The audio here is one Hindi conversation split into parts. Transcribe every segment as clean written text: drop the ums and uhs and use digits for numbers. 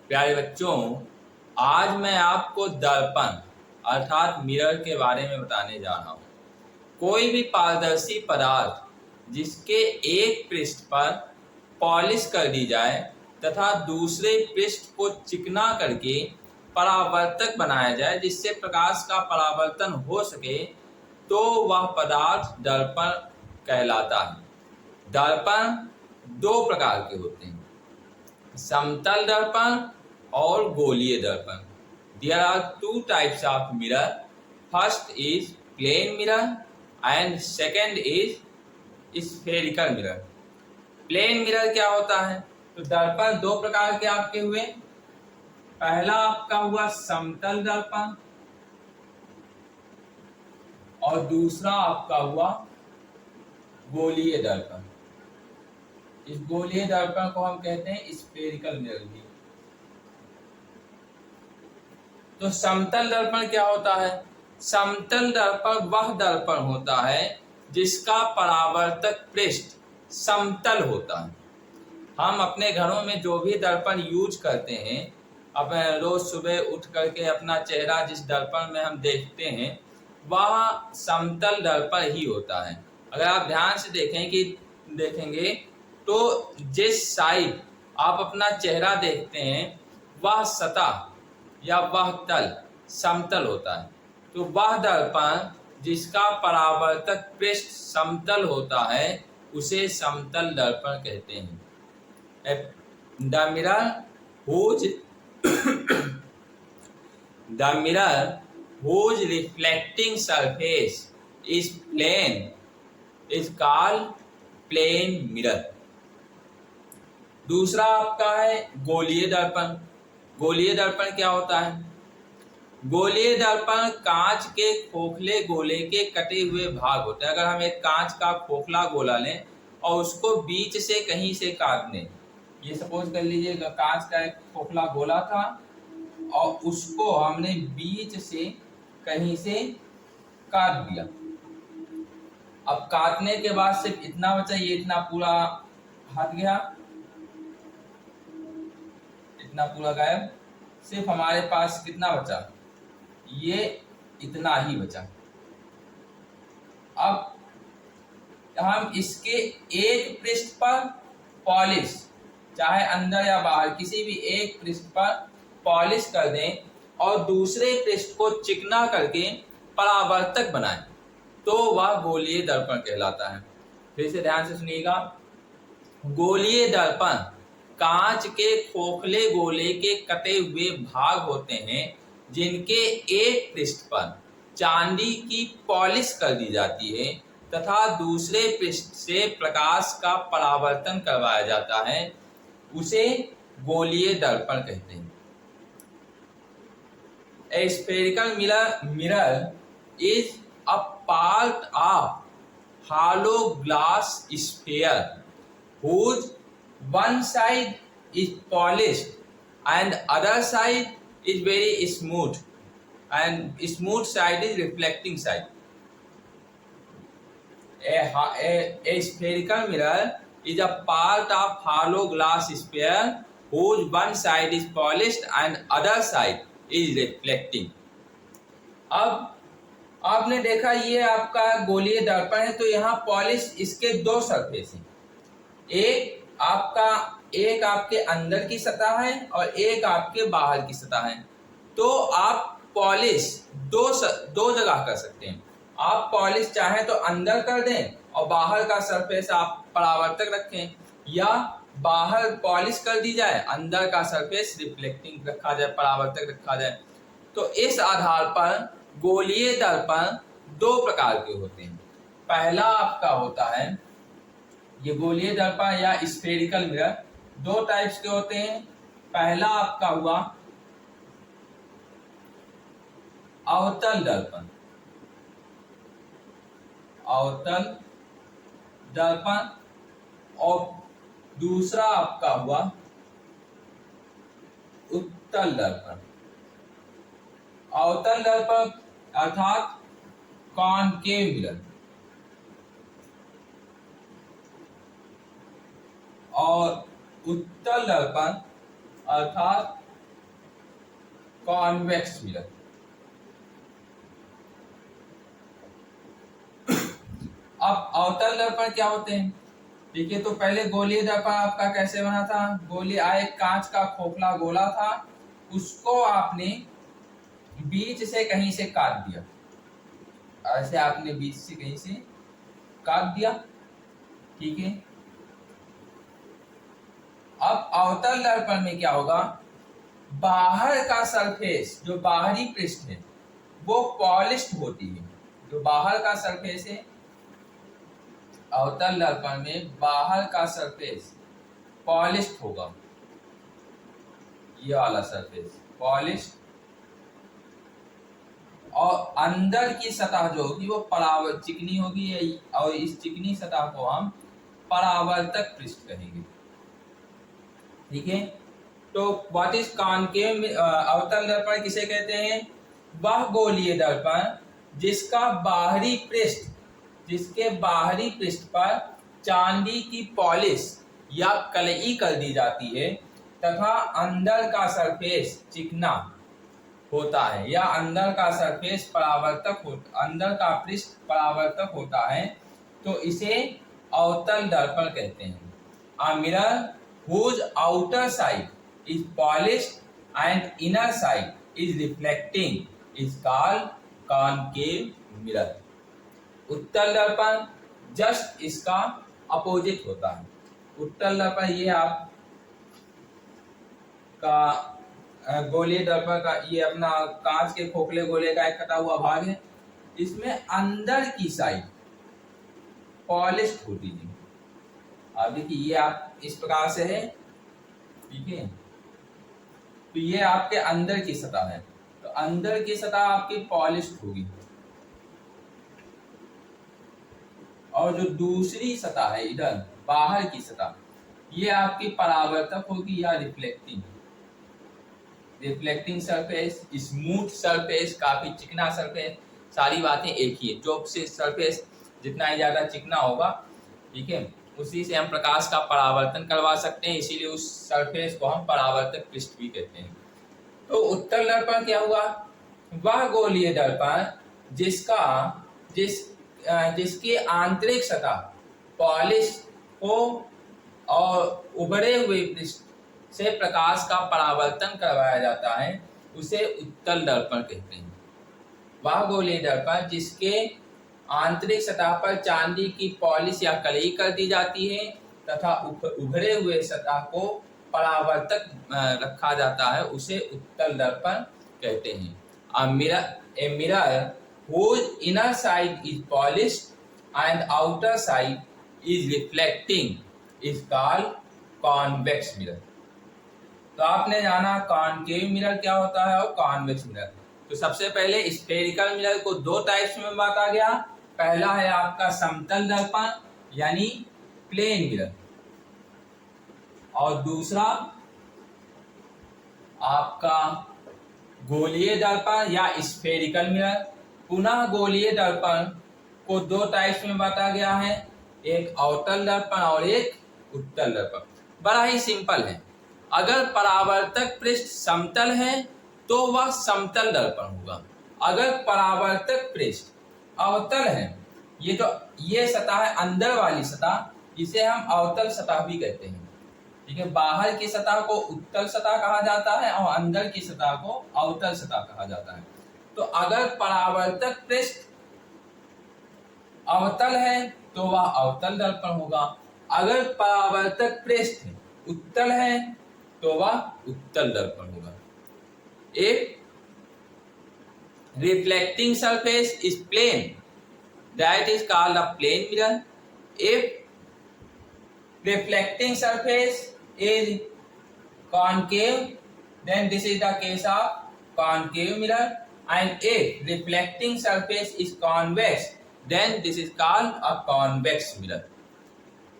प्यारे बच्चों, आज मैं आपको दर्पण अर्थात मिरर के बारे में बताने जा रहा हूँ। कोई भी पारदर्शी पदार्थ जिसके एक पृष्ठ पर पॉलिश कर दी जाए तथा दूसरे पृष्ठ को चिकना करके परावर्तक बनाया जाए जिससे प्रकाश का परावर्तन हो सके, तो वह पदार्थ दर्पण कहलाता है। दर्पण दो प्रकार के होते हैं, समतल दर्पण और गोलीय दर्पण। There are two types of mirror. First is plane mirror and second is spherical mirror. Plane mirror क्या होता है? तो दर्पण दो प्रकार के आपके हुए। पहला आपका हुआ समतल दर्पण और दूसरा आपका हुआ गोलीय दर्पण। इस गोलीय दर्पण को हम कहते हैं स्फेरिकल मिरर भी। तो समतल दर्पण क्या होता है? समतल दर्पण वह दर्पण होता है जिसका परावर्तक पृष्ठ समतल होता है। हम अपने घरों में जो भी दर्पण यूज करते हैं, अब रोज सुबह उठ करके अपना चेहरा जिस दर्पण में हम देखते हैं वह समतल दर्पण ही होता है। अगर आप ध्यान से देखेंगे तो जिस साइड आप अपना चेहरा देखते हैं वह सतह या वह तल समतल होता है। तो वह दर्पण जिसका परावर्तक पृष्ठ समतल होता है उसे समतल दर्पण कहते हैं। The mirror whose reflecting surface is plane is called plane mirror. दूसरा आपका है गोलीय दर्पण। गोलीय दर्पण क्या होता है? गोलीय दर्पण कांच के खोखले गोले के कटे हुए भाग होते हैं। अगर हम एक कांच का खोखला गोला लें और उसको बीच से कहीं से काट दें, ये सपोज कर लीजिए कांच का एक खोखला गोला था और उसको हमने बीच से कहीं से काट दिया। अब काटने के बाद सिर्फ इतना बचा, ये इतना पूरा हट गया, इतना पूरा गायब। सिर्फ हमारे पास कितना बचा? ये इतना ही बचा। अब हम इसके एक पृष्ठ पर पॉलिश, चाहे अंदर या बाहर किसी भी एक पृष्ठ पर पॉलिश कर दें और दूसरे पृष्ठ को चिकना करके परावर्तक बनाएं, तो वह गोलीय दर्पण कहलाता है। फिर से ध्यान से सुनिएगा। गोलीय दर्पण कांच के खोखले गोले के कटे हुए भाग होते हैं जिनके एक पृष्ठ पर चांदी की पॉलिश कर दी जाती है तथा दूसरे पृष्ठ से प्रकाश का परावर्तन करवाया जाता है, उसे गोलीय दर्पण कहते हैं। A spherical mirror is a part of hollow glass sphere whose one side is polished and other side is very smooth, and smooth side is reflecting side. A spherical mirror is a part of hollow glass sphere whose one side is polished and other side is reflecting. अब आपने देखा ये आपका गोलीय दर्पण है, तो यहाँ पॉलिश इसके दो सरफेस हैं। एक आपके अंदर की सतह है और एक आपके बाहर की सतह है। तो आप पॉलिश दो जगह कर सकते हैं। आप पॉलिश चाहे तो अंदर कर दें और बाहर का सरफेस आप परावर्तक रखें, या बाहर पॉलिश कर दी जाए, अंदर का सरफेस रिफ्लेक्टिंग रखा जाए, परावर्तक रखा जाए। तो इस आधार पर गोलीय दर्पण दो प्रकार के होते हैं। पहला आपका होता है ये गोलीय दर्पण या स्फेरिकल मिरर, दो टाइप्स के होते हैं। पहला आपका हुआ अवतल दर्पण, अवतल दर्पण, और दूसरा आपका हुआ उत्तल दर्पण। अवतल दर्पण अर्थात कॉनकेव मिरर, और उत्तल दर्पण अर्थात कॉन्वेक्स मिरर। अब अवतल दर्पण क्या होते हैं? ठीक है, तो पहले गोलीय दर्पण आपका कैसे बना था? एक कांच का खोखला गोला था, उसको आपने बीच से कहीं से काट दिया, ऐसे आपने बीच से कहीं से काट दिया। ठीक है, अब अवतल दर्पण में क्या होगा? बाहर का सरफेस, जो बाहरी पृष्ठ है, वो पॉलिश्ड होती है। जो बाहर का सरफेस है अवतल दर्पण में, बाहर का सरफेस पॉलिश्ड होगा, ये वाला सरफेस पॉलिश्ड, और अंदर की सतह जो होगी वो चिकनी होगी, और इस चिकनी सतह को हम परावर्तक पृष्ठ कहेंगे। ठीक है, तो व्हाट इज कॉनकेव अवतल दर्पण किसे कहते हैं? वह गोलीय दर्पण जिसके बाहरी पृष्ठ पर चांदी की पॉलिश या कलई कर दी जाती है तथा अंदर का सरफेस चिकना होता है, या अंदर का सरफेस अंदर का पृष्ठ परावर्तक होता है, तो इसे अवतल दर्पण कहते हैं। A mirror whose outer side is polished and inner side is reflecting is called concave mirror। उत्तल दर्पण जस्ट इसका अपोजिट होता है। उत्तल दर्पण ये आप का गोलीय दर्पण का, ये अपना कांच के खोखले गोले का एक कटा हुआ भाग है, इसमें अंदर की साइड पॉलिश्ड होती है। अब देखिए ये आप इस प्रकार से है, ठीक है, तो ये आपके अंदर की सतह है, तो अंदर की सतह आपकी पॉलिश्ड होगी, और जो दूसरी सतह है इधर बाहर की सतह, ये आपकी परावर्तक होगी या रिफ्लेक्टिंग सरफेस, स्मूथ सरफेस, काफी चिकना सरफेस, सारी बातें एक ही है। जो से सरफेस जितना ही ज्यादा चिकना होगा, ठीक है, उसी से हम प्रकाश का परावर्तन करवा सकते हैं, इसीलिए उस सरफेस को हम परावर्तक पृष्ठ भी कहते हैं। तो उत्तल दर्पण क्या हुआ? वह गोलीय दर्पण जिसकी आंतरिक सतह पॉलिश हो और उभरे हुए पृष्ठ से प्रकाश का परावर्तन करवाया जाता है, उसे उत्तल दर्पण कहते हैं। वह गोलीय दर्पण जिसके आंतरिक सतह पर चांदी की पॉलिश या कलई कर दी जाती है तथा उभरे हुए सतह को परावर्तक रखा जाता है, उसे उत्तल दर्पण कहते हैं। A mirror whose inner side is polished and outer side is reflecting is called convex mirror। तो आपने जाना कॉनकेव मिरर क्या होता है और कॉन्वेक्स मिरर। तो सबसे पहले स्फेरिकल मिरर को दो टाइप्स में बांटा गया। पहला है आपका समतल दर्पण यानी प्लेन मिरर, और दूसरा आपका गोलीय दर्पण या स्फेरिकल मिरर। पुनः गोलीय दर्पण को दो टाइप्स में बांटा गया है, एक अवतल दर्पण और एक उत्तल दर्पण। बड़ा ही सिंपल है, अगर परावर्तक पृष्ठ समतल है तो वह समतल दर्पण होगा, अगर परावर्तक पृष्ठ अवतल है, ये सतह है अंदर वाली सतह, इसे हम अवतल सतह भी कहते हैं। ठीक है, बाहर की सतह को उत्तल सतह कहा जाता है और अंदर की सतह को अवतल सतह कहा जाता है। तो अगर परावर्तक पृष्ठ अवतल है तो वह अवतल दर्पण होगा, अगर परावर्तक पृष्ठ उत्तल है तो वह उत्तल दर्पण होगा। एक reflecting surface is plane, that is called a plane mirror. If reflecting surface is concave, then this is the case of concave mirror, and if reflecting surface is convex, then this is called a convex mirror।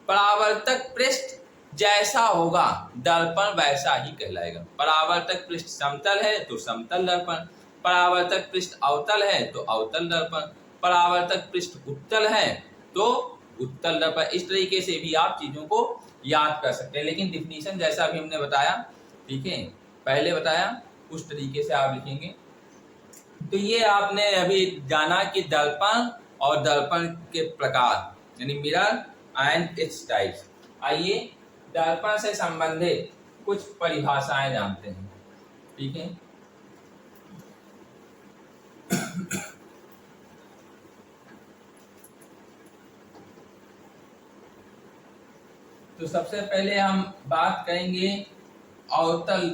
परावर्तक पृष्ठ जैसा होगा दर्पण वैसा ही कहलाएगा। परावर्तक पृष्ठ समतल है तो समतल दर्पण, परावर्तक पृष्ठ अवतल है तो अवतल दर्पण, परावर्तक पृष्ठ उत्तल है तो उत्तल दर्पण। इस तरीके से भी आप चीजों को याद कर सकते हैं, लेकिन डिफिनीशन जैसा भी हमने बताया, ठीक है, पहले बताया उस तरीके से आप लिखेंगे। तो ये आपने अभी जाना कि दर्पण और दर्पण के प्रकार यानी मिरर एंड इट्स टाइप्स। आइए दर्पण से संबंधित कुछ परिभाषाएं जानते हैं। ठीक है, तो सबसे पहले हम बात करेंगे अवतल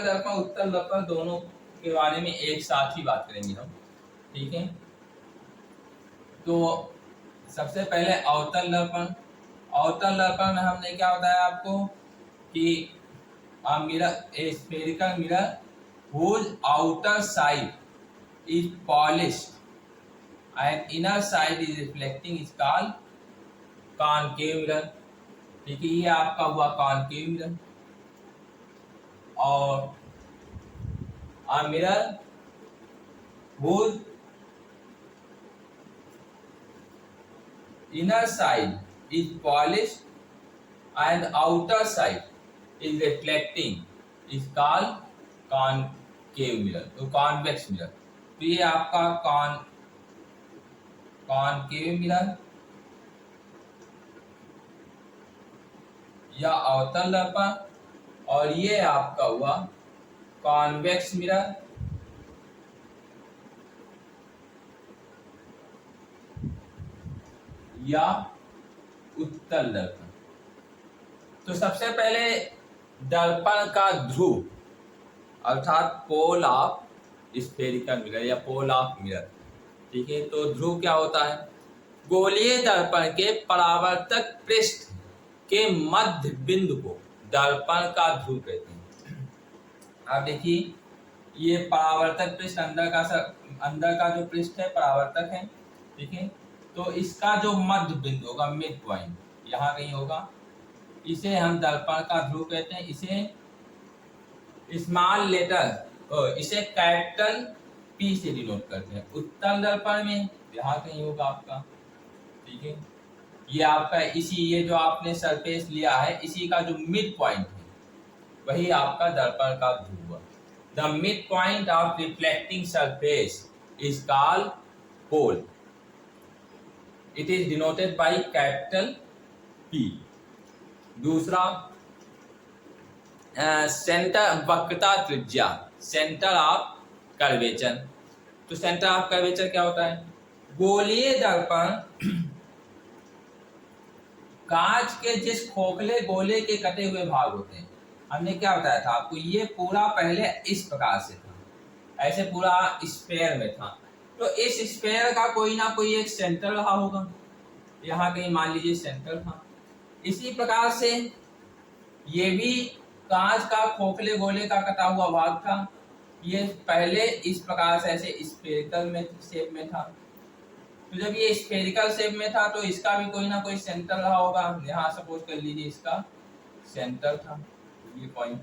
दर्पण उत्तल दर्पण दोनों के बारे में एक साथ ही बात करेंगे हम। ठीक है, तो सबसे पहले अवतल दर्पण। अवतल दर्पण में हमने क्या बताया आपको कि mirror spherical mirror whose outer side is polished and inner side is reflecting is called concave mirror। ठीक है, ये आपका हुआ concave mirror। और a mirror whose inner side is polished and outer side is reflecting is called concave mirror, तो convex mirror। तो ये आपका concave mirror या अवतल दर्पण, और ये आपका हुआ कॉन्वेक्स मिरर या उत्तल दर्पण। तो सबसे पहले दर्पण का ध्रुव अर्थात पोल ऑफ स्फेरिकल मिरर या पोल ऑफ मिरर। ठीक है, तो ध्रुव क्या होता है? गोलीय दर्पण के परावर्तक पृष्ठ के मध्य बिंदु को दर्पण का ध्रुव कहते हैं। आप देखिए, ये परावर्तक पृष्ठ अंदर का जो पृष्ठ है परावर्तक है। ठीक है, तो इसका जो मध्य बिंदु होगा, मिड पॉइंट, यहाँ कहीं होगा, इसे हम दर्पण का ध्रुव कहते हैं। इसे कैपिटल पी से डिनोट करते हैं। उत्तल दर्पण में यहाँ कहीं होगा आपका। ठीक है, ये आपका ये जो आपने सरफेस लिया है, इसी का जो मिड पॉइंट है वही आपका दर्पण का ध्रुव है। The mid point of reflecting surface is called pole. It is denoted by capital P. दूसरा, सेंटर वक्रता त्रिज्या, सेंटर ऑफ कर्वेचर। तो सेंटर ऑफ कर्वेचर क्या होता है? गोलीय दर्पण कांच के जिस खोखले गोले के कटे हुए भाग होते हैं, हमने क्या बताया था आपको, ये पूरा पहले इस प्रकार से था, ऐसे पूरा स्फेयर में था। तो इस स्फेयर का कोई ना कोई एक सेंटर रहा होगा, यहाँ कहीं मान लीजिए सेंटर था। इसी प्रकार से ये भी कांच का खोखले गोले का कटा हुआ भाग था, ये पहले इस प्रकार से ऐसे स्फेरिकल में शेप में था। तो जब ये स्फेरिकल शेप में था तो इसका भी कोई ना कोई सेंटर रहा होगा। यहाँ सपोज कर लीजिए इसका सेंटर था, ये पॉइंट।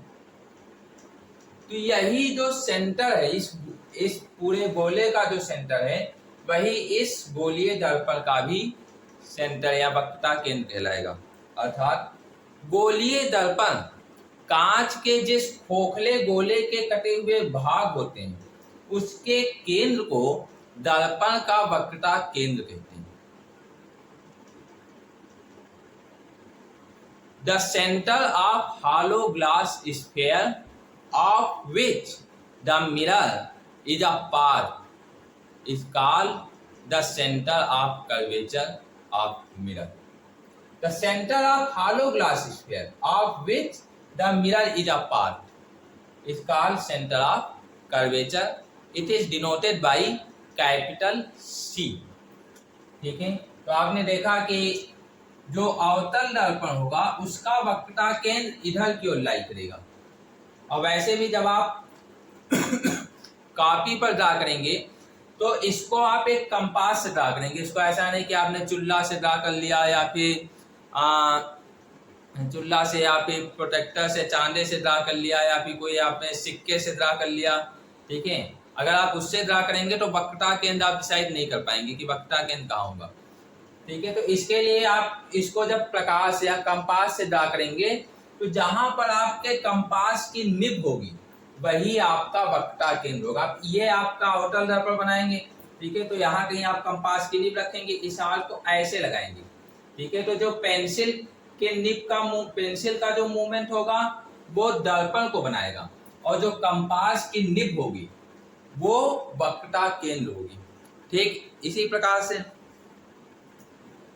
तो यही जो सेंटर है, इस पूरे गोले का जो सेंटर है, वही इस गोलीय दर्पण का भी सेंटर या वक्रता केंद्र कहलाएगा। अर्थात गोलीय दर्पण कांच के जिस खोखले गोले के कटे हुए भाग होते हैं, उसके केंद्र को दर्पण का वक्रता केंद्र कहते हैं। The centre of hollow glass sphere of which the mirror is a part is called the centre of curvature of mirror. The centre of hollow glass sphere of which the mirror is a part is called centre of curvature. It is denoted by capital C. ठीक है, तो आपने देखा कि जो अवतल दर्पण होगा उसका वक्रता केंद्र इधर की ओर लाई करेगा। और वैसे भी जब आप कॉपी पर ड्रा करेंगे तो इसको आप एक कंपास से ड्रा करेंगे। इसको ऐसा नहीं कि आपने चुल्ला से ड्रा कर लिया या फिर चुल्ला से या फिर प्रोटेक्टर से, चांदे से ड्रा कर लिया या फिर कोई आपने सिक्के से ड्रा कर लिया। ठीक है, अगर आप उससे ड्रा करेंगे तो वक्रता केंद्र आप डिसाइड नहीं कर पाएंगे कि वक्रता केंद्र कहाँ होगा। ठीक है, तो इसके लिए आप इसको जब प्रकाश या कंपास से ड्रा करेंगे तो जहां पर आपके कंपास की निब होगी वही आपका वक्रता केंद्र होगा। ये आपका अवतल दर्पण बनाएंगे, ठीक है, तो यहाँ कहीं आप कंपास की निब रखेंगे, इस आर को ऐसे लगाएंगे, ठीक है, तो जो पेंसिल के निब का पेंसिल का जो मूवमेंट होगा वो दर्पण को बनाएगा, और जो कंपास की निब होगी वो वक्रता केंद्र होगी। ठीक इसी प्रकार से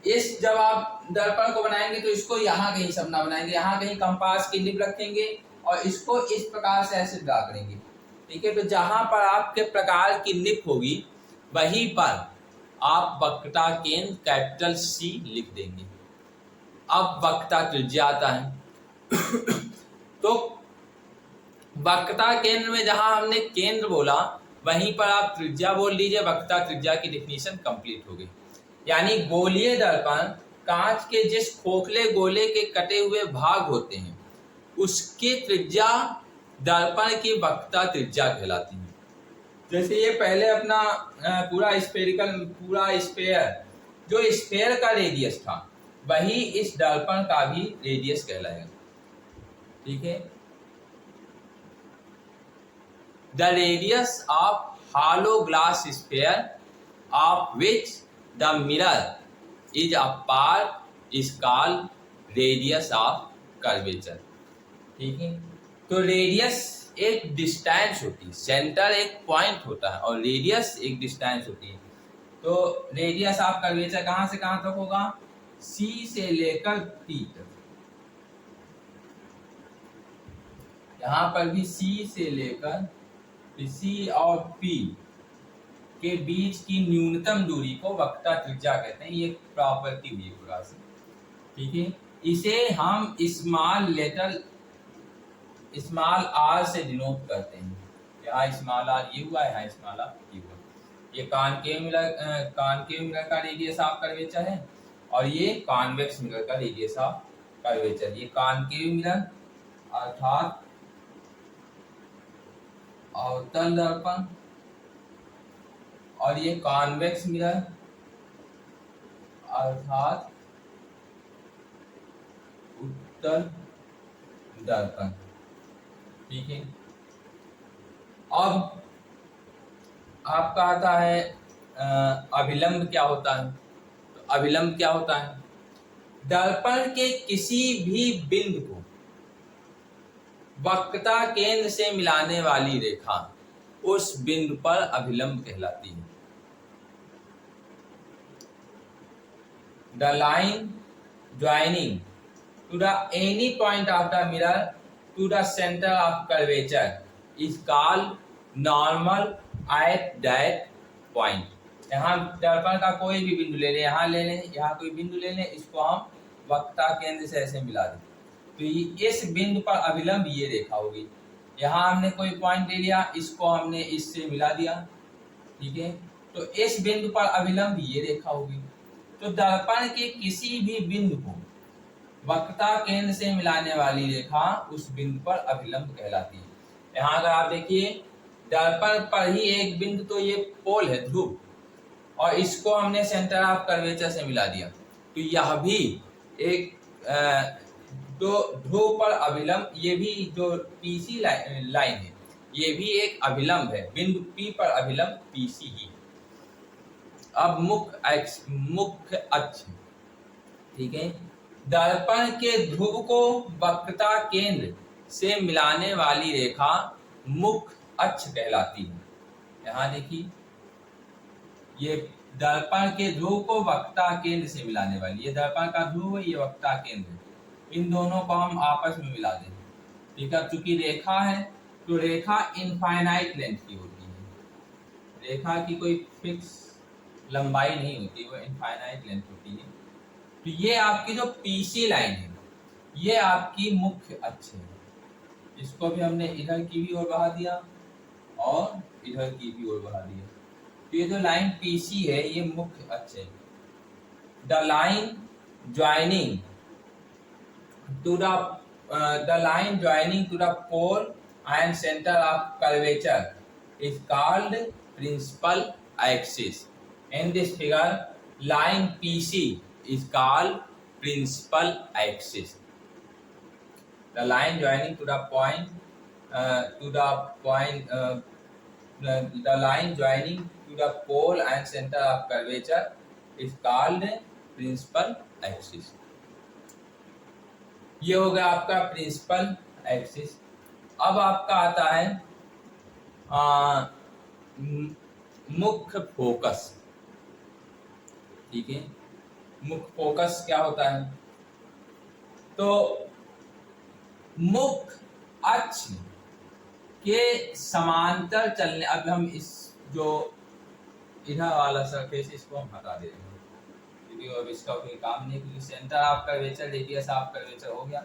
इस जब आप दर्पण को बनाएंगे तो इसको यहाँ कहीं सपना बनाएंगे, यहाँ कहीं कंपास की निब रखेंगे और इसको इस प्रकार से ऐसे ड्रा करेंगे, ठीक है, तो जहां पर आपके प्रकार की निब होगी वहीं पर आप वक्रता केंद्र कैपिटल सी लिख देंगे। अब वक्रता त्रिज्या आता है तो वक्रता केंद्र में जहां हमने केंद्र बोला वहीं पर आप त्रिज्या बोल लीजिए, वक्रता त्रिज्या की डिफिनीशन कंप्लीट हो गई। यानी गोलीय दर्पण कांच के जिस खोखले गोले के कटे हुए भाग होते हैं उसकी त्रिज्या दर्पण की वक्रता त्रिज्या कहलाती है। जैसे ये पहले अपना पूरा स्पेयर जो स्पेयर का रेडियस था वही इस दर्पण का भी रेडियस कहलाएगा, ठीक है। The radius of hollow glass sphere of which the mirror is a part is called radius of curvature, ठीक है। तो रेडियस एक डिस्टेंस होती है, सेंटर एक पॉइंट होता है और रेडियस एक डिस्टेंस होती है। तो रेडियस ऑफ कर्वेचर कहां से कहां तक होगा, सी से लेकर पी तक। यहां पर भी सी से लेकर सी और पी के बीच की न्यूनतम दूरी को वक्रता त्रिज्या कहते हैं। ये प्रॉपर्टी हुई पूरा से, ठीक है। इसे हम स्मॉल आर से डिनोट करते हैं। यहाँ स्मॉल आर ये हुआ, यहाँ स्मॉल आर ये हुआ। ये कॉनकेव मिरर का रेडियस ऑफ कर्वेचर है और ये कॉन्वेक्स मिरर का रेडियस ऑफ कर्वेचर। ये कॉनकेव मिरर अर्थात अवतल दर्पण और ये कॉन्वेक्स मिरर अर्थात उत्तल दर्पण, ठीक है। अब आपका आता है अभिलंब क्या होता है। तो अभिलंब क्या होता है, दर्पण के किसी भी बिंदु को वक्रता केंद्र से मिलाने वाली रेखा उस बिंदु पर अभिलंब कहलाती है। The line joining to the any point of the mirror to the centre of curvature is called normal at that point. यहाँ दर्पण का कोई भी बिंदु ले लें, यहाँ ले लें, यहाँ कोई बिंदु ले लें, इसको हम वक्रता केंद्र से ऐसे मिला दें तो इस बिंदु पर अभिलंब ये रेखा होगी। यहाँ हमने कोई पॉइंट ले लिया, इसको हमने इससे मिला दिया, ठीक है, तो इस बिंदु पर अभिलंब ये रेखा होगी। तो दर्पण के किसी भी बिंदु को वक्रता केंद्र से मिलाने वाली रेखा उस बिंदु पर अभिलंब कहलाती है। यहाँ अगर आप देखिए दर्पण पर ही एक बिंदु, तो ये पोल है ध्रुव, और इसको हमने सेंटर ऑफ कर्वेचर से मिला दिया, तो यह भी एक तो ध्रुव पर अभिलंब, ये भी जो पीसी लाइन है ये भी एक अभिलंब है, बिंदु पी पर अभिलंब पीसी ही। अब मुख्य अक्ष, ठीक है, दर्पण के ध्रुव को वक्रता केंद्र से मिलाने वाली रेखा मुख्य अक्ष कहलाती है। यहाँ देखिए ये दर्पण के ध्रुव को वक्रता केंद्र से मिलाने वाली, ये दर्पण का ध्रुव है, ये वक्रता केंद्र है, इन दोनों को हम आपस में मिला दें, ठीक है। चूंकि रेखा है तो रेखा इनफाइनाइट लेंथ की होती है, रेखा की कोई फिक्स लंबाई नहीं होती, वो इनफाइनाइट लेंथ होती है। तो ये आपकी जो पीसी लाइन है ये आपकी मुख्य अक्ष है, इसको भी हमने इधर की भी ओर बढ़ा दिया और इधर की भी ओर बढ़ा दिया। तो ये जो लाइन पीसी है ये मुख्य अक्ष है। The line joining to the line joining to the pole and center of curvature is called principal axis. In this figure, line PC is called principal axis. The line joining to the point to the point, the line joining to the pole and center of curvature is called principal axis. ये हो गया आपका प्रिंसिपल एक्सिस। अब आपका आता है मुख्य फोकस। ठीक है, मुख्य फोकस क्या होता है? तो मुख्य अक्ष के समांतर चलने, अब हम इस जो इधर वाला सरफेस इसको हम हटा दे रहे हैं क्योंकि अब इसका कोई काम नहीं, क्योंकि centre of curvature, radius of curvature हो गया।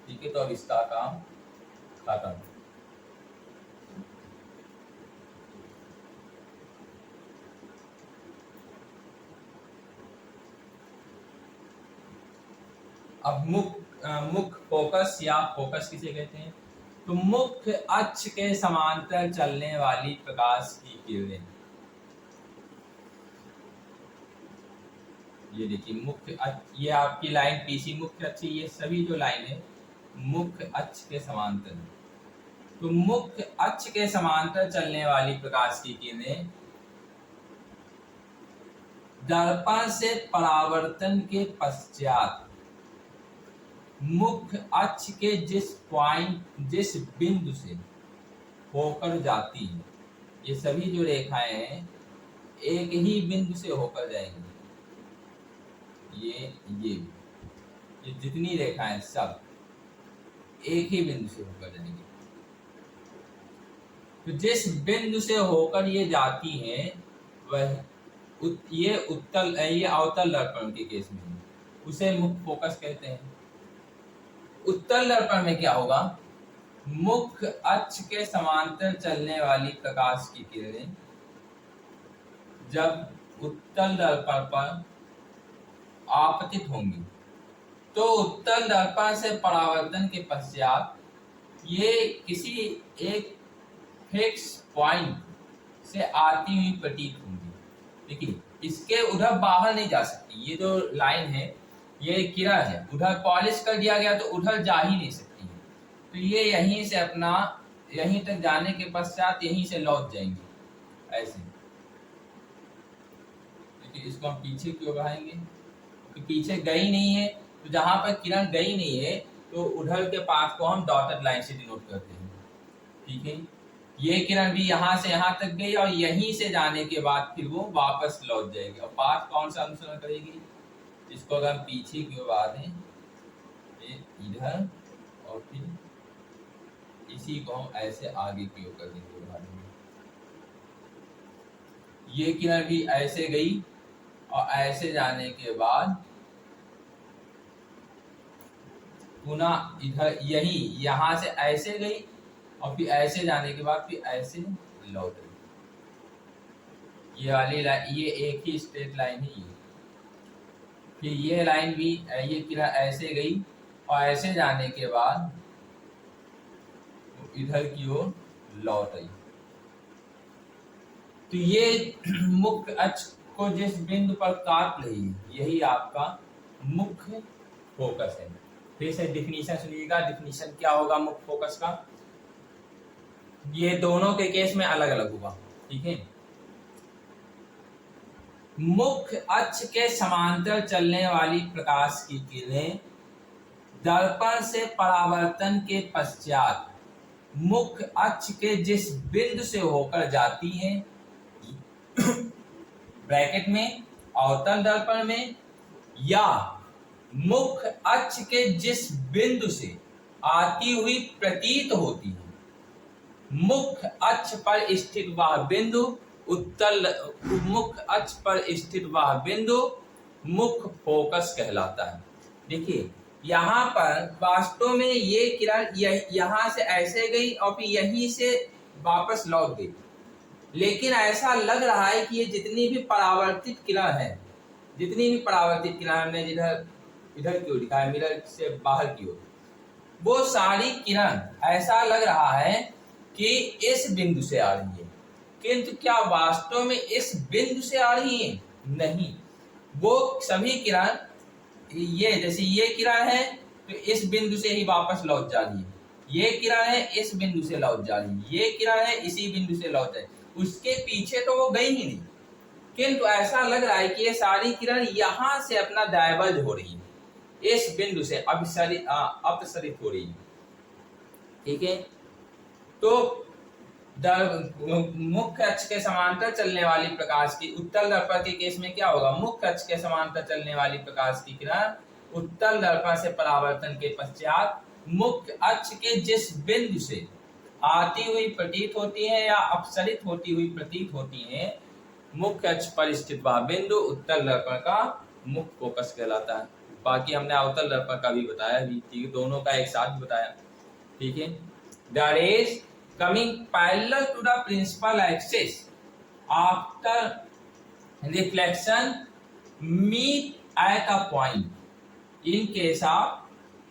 ठीक है, तो अब इसका काम खत्म। अब मुख्य फोकस या फोकस किसे कहते हैं? तो मुख्य अक्ष के समांतर चलने वाली प्रकाश की किरणें, ये देखिए मुख्य अक्ष, ये आपकी लाइन पीसी मुख्य अक्ष, ये सभी जो लाइन है मुख्य अक्ष के समांतर। तो मुख्य अक्ष के समांतर चलने वाली प्रकाश की किरणें दर्पण से परावर्तन के पश्चात मुख्य अक्ष के जिस बिंदु से होकर जाती है, ये सभी जो रेखाएं हैं एक ही बिंदु से होकर जाएंगी। ये जितनी रेखाएं सब एक ही बिंदु से होकर जाएंगी। तो जिस बिंदु से होकर ये जाती हैं वह ये अवतल दर्पण के केस में उसे मुख्य फोकस कहते हैं। उत्तल दर्पण में क्या होगा? मुख्य अक्ष के समांतर चलने वाली प्रकाश की किरणें जब उत्तल दर्पण पर आपतित होंगी तो उत्तल दर्पण से परावर्तन के पश्चात ये किसी एक फिक्स पॉइंट से आती हुई प्रतीत होंगी। देखिए, इसके उधर बाहर नहीं जा सकती। ये जो लाइन है ये किरण है, उधर पॉलिश कर दिया गया तो उधर जा ही नहीं सकती है। तो ये यहीं से अपना यहीं तक जाने के पश्चात यहीं से लौट जाएंगे ऐसे। देखिए, इसको हम पीछे क्यों बढ़ाएंगे? तो पीछे गई नहीं है, तो जहां पर किरण गई नहीं है तो उधर के पाथ को हम डॉटेड लाइन से डिनोट करते हैं। ठीक है, ये किरण भी यहाँ से यहाँ तक गई और यहीं से जाने के बाद फिर वो वापस लौट जाएगी। और पाथ कौन सा अनुसरण करेगी? इसको अगर हम पीछे की ओर आ दें, इधर, और फिर इसी को हम ऐसे आगे की ओर कर देंगे। ये किरण भी ऐसे गई और ऐसे जाने के बाद पुनः इधर यही यहाँ से ऐसे गई और फिर ऐसे जाने के बाद फिर ऐसे लौट गई। ये वाली लाइन, ये एक ही स्ट्रेट लाइन है। ये फिर ये लाइन भी, ये किरण ऐसे गई और ऐसे जाने के बाद इधर की ओर लौट आई। तो ये मुख्य अक्ष को जिस बिंदु पर काट रही है यही आपका मुख्य फोकस है। फिर से डिफिनीशन सुनिएगा। डिफिनीशन क्या होगा मुख्य फोकस का? ये दोनों के केस में अलग अलग होगा। ठीक है, मुख्य अक्ष के समांतर चलने वाली प्रकाश की किरणें दर्पण से परावर्तन के पश्चात मुख्य अक्ष के जिस बिंदु से होकर जाती हैं ब्रैकेट में अवतल दर्पण में, या मुख्य अक्ष के जिस बिंदु से आती हुई प्रतीत होती है, मुख्य अक्ष पर स्थित वह बिंदु मुख्य अक्ष पर स्थित वह बिंदु मुख्य फोकस कहलाता है। देखिए, यहाँ पर वास्तव में ये किरण यहाँ से ऐसे गई और फिर यहीं से वापस लौट गई, लेकिन ऐसा लग रहा है कि ये जितनी भी परावर्तित किरण है, हमने जिधर इधर की ओर दिखाया मिरर से बाहर की ओर, वो सारी किरण ऐसा लग रहा है कि इस बिंदु से आ रही है, किंतु क्या वास्तव में इस बिंदु से आ रही है? नहीं, वो सभी किरण ये जैसे ये किरण है तो इस बिंदु से ही वापस लौट जा रही है। ये किरण है इस बिंदु से लौट जा रही, ये किरण है इसी बिंदु से लौट जाए, उसके पीछे तो वो गई ही नहीं, किंतु ऐसा लग रहा है कि ये सारी किरण यहां से अपना डायवर्ज हो रही है, इस बिंदु से अपसरित हो रही है। ठीक है, तो मुख्य अक्ष के समांतर चलने वाली प्रकाश की उत्तल दर्पण के केस में क्या होगा, मुख्य अक्ष के समांतर चलने वाली प्रकाश की किरण उत्तल दर्पण से परावर्तन के पश्चात मुख्य अक्ष के जिस बिंदु से आती हुई प्रतीत होती है या अपसरित होती हुई प्रतीत होती है, मुख्य अक्ष पर स्थित वह बिंदु उत्तल दर्पण का मुख्य फोकस कहलाता है। बाकी हमने अवतल दर्पण का भी बताया भी, ठीक है, दोनों का एक साथ बताया। ठीक है, the rays coming parallel to the principal axis after reflection meet at a point in case of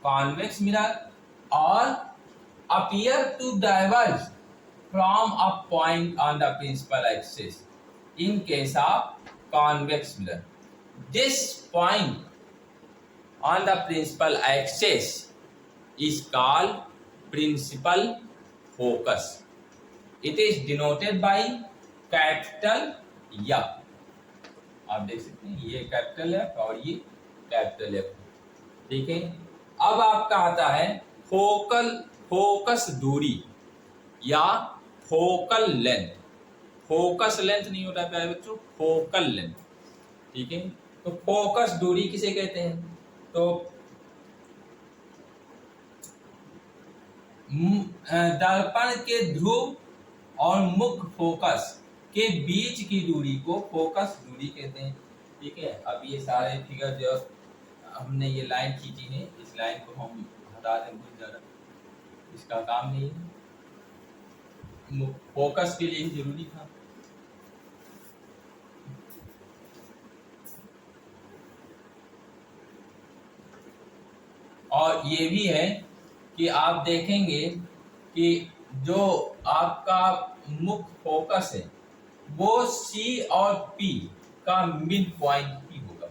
convex mirror or appear to diverge from a point on the principal axis in case of convex mirror. This point on the principal axis is called principal focus. It is denoted by capital F. आप देख सकते हैं ये कैपिटल F और ये कैपिटल F। ठीक है, अब आपका आता है फोकस दूरी या फोकल लेंथ। फोकस लेंथ नहीं होता प्यारे बच्चों, फोकल लेंथ। ठीक है, तो फोकस दूरी किसे कहते हैं, तो दर्पण के ध्रुव और मुख्य फोकस के बीच की दूरी को फोकस दूरी कहते हैं। ठीक है, अब ये सारे फिगर जो हमने ये लाइन खींची है, इस लाइन को हम हटा दें, बहुत ज्यादा इसका काम नहीं है, फोकस के लिए ही जरूरी था। और ये भी है कि आप देखेंगे कि जो आपका मुख्य फोकस है वो सी और पी का मिड पॉइंट ही होगा।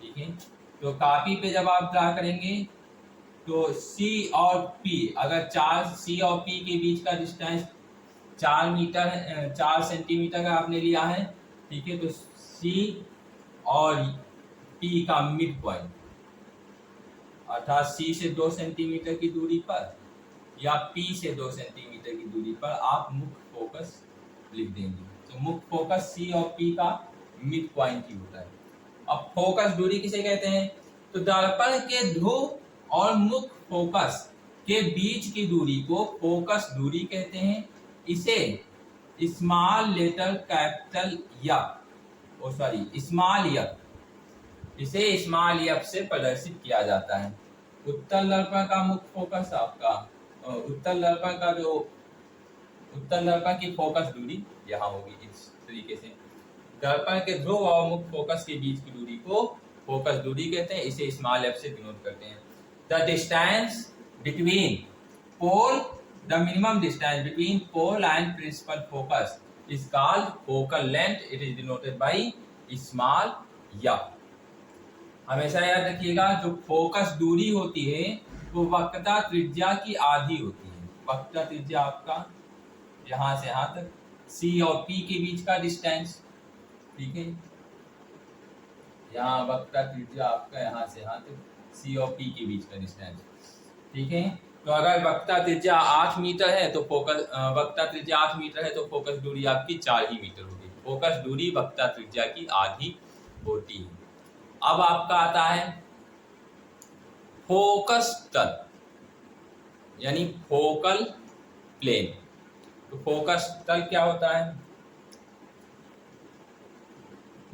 ठीक है, तो कॉपी पे जब आप ड्रा करेंगे तो सी और पी, अगर सी और पी के बीच का डिस्टेंस 4 सेंटीमीटर का आपने लिया है। ठीक है, तो सी और पी का मिड पॉइंट अर्थात सी से 2 सेंटीमीटर की दूरी पर या पी से 2 सेंटीमीटर की दूरी पर आप मुख्य फोकस लिख देंगे। तो मुख्य फोकस सी और पी का मिड पॉइंट ही होता है। अब फोकस दूरी किसे कहते हैं, तो दर्पण के ध्रुव और मुख्य फोकस के बीच की दूरी को फोकस दूरी कहते हैं। इसे small letter capital small F, इसे स्मॉल एफ से प्रदर्शित किया जाता है। उत्तल दर्पण का मुख्य फोकस आपका उत्तल दर्पण की फोकस दूरी यहाँ होगी इस तरीके से। दर्पण के ध्रुव और मुख्य फोकस के बीच की दूरी को फोकस दूरी कहते हैं, इसे स्मॉल एफ से डिनोट करते हैं। The distance between pole, the minimum distance between pole and principal focus is called focal length. It is denoted by small F. हमेशा याद रखिएगा, जो फोकस दूरी होती है वो वक्रता त्रिज्या की आधी होती है। वक्रता त्रिज्या आपका यहाँ से यहाँ तक, सी और पी के बीच का डिस्टेंस। ठीक है, यहाँ वक्रता त्रिज्या आपका यहाँ से यहाँ तक, सी और पी के बीच का डिस्टेंस। ठीक है, तो अगर वक्रता त्रिज्या 8 मीटर है तो वक्रता त्रिज्या 8 मीटर है तो फोकस दूरी आपकी 4 ही मीटर होगी। फोकस दूरी वक्रता त्रिज्या की आधी होती है। अब आपका आता है फोकस तल यानी फोकल प्लेन। तो फोकस तल क्या होता है,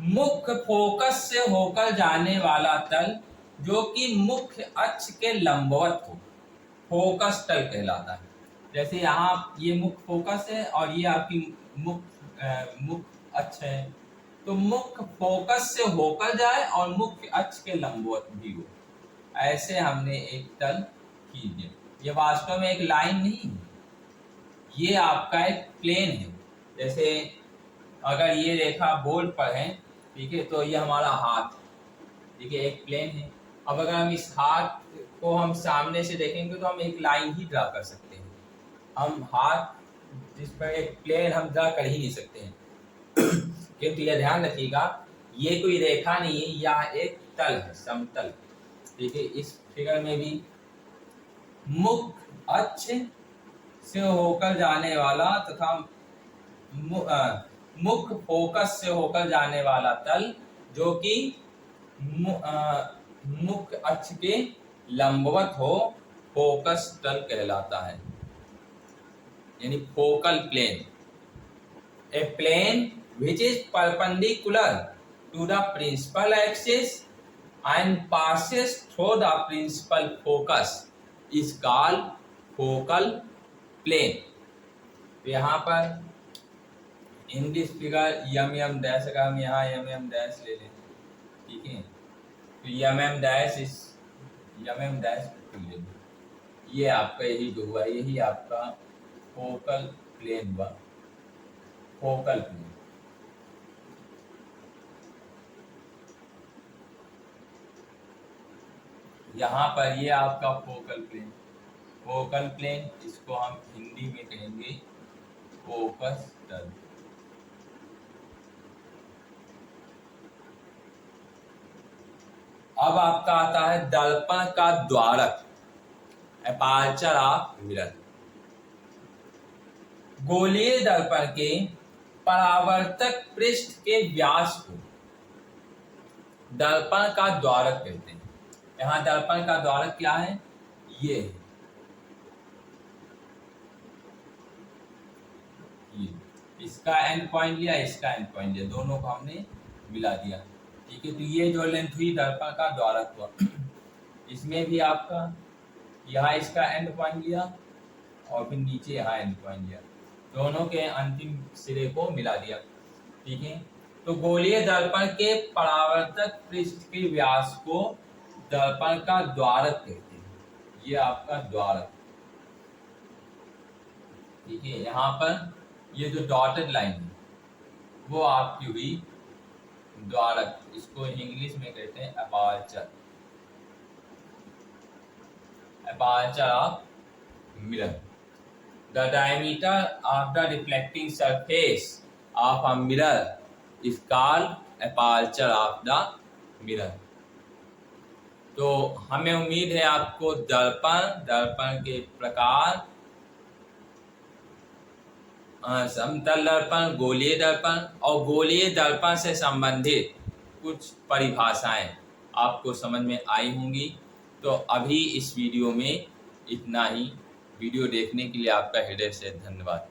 मुख्य फोकस से होकर जाने वाला तल जो कि मुख्य अक्ष के लंबवत हो, फोकस तल कहलाता है। जैसे यहाँ ये मुख्य फोकस है और ये आपकी मुख्य अक्ष है, तो मुख्य फोकस से होकर जाए और मुख्य अक्ष के लंबवत भी हो, ऐसे हमने एक तल खींच दिया। ये वास्तव में एक लाइन नहीं है, ये आपका एक प्लेन है। जैसे अगर ये रेखा बोर्ड पर है, ठीक है, तो ये हमारा हाथ, ठीक है, एक प्लेन है। अब अगर हम इस हाथ को हम सामने से देखेंगे तो हम एक लाइन ही ड्रा कर सकते हैं। हम हाथ जिस पर एक प्लेन हम ड्रा कर ही नहीं सकते हैं। किंतु यह ध्यान रखिएगा, ये कोई रेखा नहीं है, यह एक तल है, समतल। ठीक है, इस फिगर में भी मुख्य अक्ष से होकर जाने वाला तथा मुख्य फोकस से होकर जाने वाला तल, जो कि मुख्य अक्ष के लंबवत हो, फोकस तल कहलाता है, यानी focal plane. A plane which is perpendicular to the principal axis and passes through the principal focus is called focal plane। तो यहाँ पर in this figure M dash, अगर हम यहाँ यम डैश ले लें, ठीक है, तो यम डैश ले लें, ये आपका यही जो हुआ, यही आपका फोकल प्लेन हुआ, फोकल प्लेन। यहाँ पर ये आपका फोकल प्लेन, फोकल प्लेन, इसको हम हिंदी में कहेंगे फोकस तल। अब आपका आता है दर्पण का द्वारक, एपर्चर ऑफ मिरर। गोलीय दर्पण के परावर्तक पृष्ठ के व्यास को दर्पण का द्वारक कहते हैं। यहाँ दर्पण का द्वारक क्या है, ये इसका एंड पॉइंट लिया, इसका एंड पॉइंट लिया, दोनों को हमने मिला दिया। ठीक है, तो ये जो लेंथ हुई दर्पण का द्वारक हुआ, इसमें भी आपका यहाँ इसका एंड पॉइंट लिया और फिर नीचे यहाँ एंड पॉइंट लिया, दोनों के अंतिम सिरे को मिला दिया। ठीक है, तो गोलीय दर्पण के परावर्तक पृष्ठ के व्यास को दर्पण का द्वारक कहते हैं, ये आपका द्वारक। ठीक है, यहाँ पर ये जो डॉटेड लाइन है वो आपकी हुई द्वारक, इसको इंग्लिश में कहते हैं aperture, aperture of mirror. The diameter of the reflecting surface of a mirror is called aperture of the mirror. तो हमें उम्मीद है आपको दर्पण के प्रकार, समतल दर्पण, गोलीय दर्पण और गोलीय दर्पण से संबंधित कुछ परिभाषाएं आपको समझ में आई होंगी। तो अभी इस वीडियो में इतना ही। वीडियो देखने के लिए आपका हृदय से धन्यवाद।